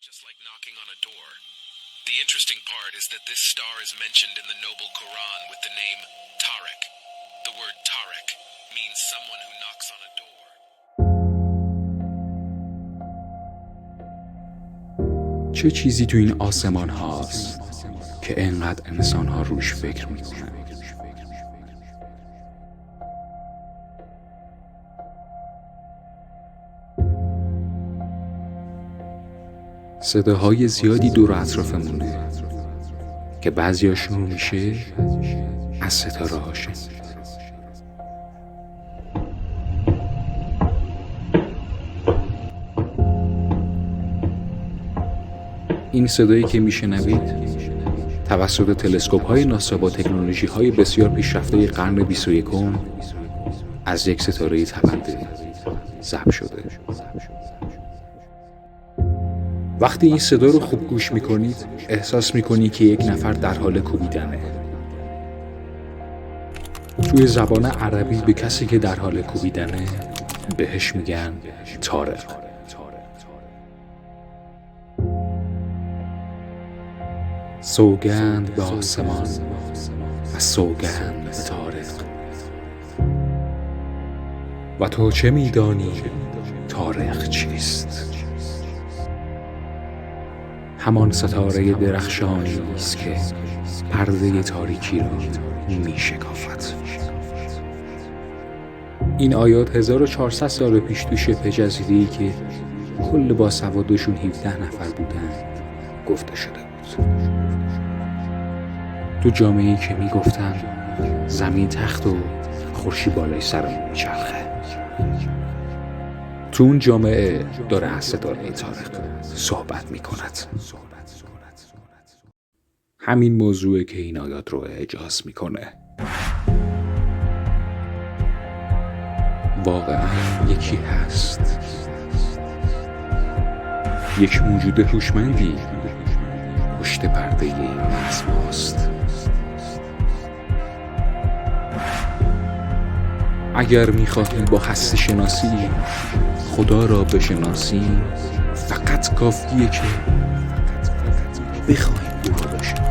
just like knocking on a door. The interesting part is that this star is mentioned in the Noble Quran with the name Tariq. The word Tariq means someone who knocks on a door. چه چیزی تو این آسمان هاست که انقدر انسان ها روش فکر میکنن؟ صداهای زیادی دور اطرافمونه که بعضی‌ها شروع میشه از ستاره ها شنیدن. این صدایی که میشنوید توسط تلسکوپ های ناسا با تکنولوژی های بسیار پیشرفته قرن 21 از یک ستاره تپنده ضبط شده. وقتی این صدا رو خوب گوش میکنید احساس میکنید که یک نفر در حال کوبیدنه. توی زبان عربی به کسی که در حال کوبیدنه بهش میگن طارق. سوگند به آسمان و سوگند به طارق. و تو چه میدانی طارق چیست؟ همان ستاره درخشانی است که پرده تاریکی را می شکافد. این آیات 1400 سال پیش تو شبه جزیره‌ای که کل باسوادشون 17 نفر بودن گفته شده بود. تو جامعه‌ای که می گفتن زمین تخت و خورشید بالای سرمون میچرخه. تو اون جامعه داره از ستاره طارق صحبت میکند. همین موضوعه که این آیات رو اعجاز میکنه. واقعا یکی هست، یک موجود هوشمندی پشت پرده این ماست. اگر میخواهی با هستی شناسی خدا را بشناسی فقط کافیه که بخواهی او را بشناسی.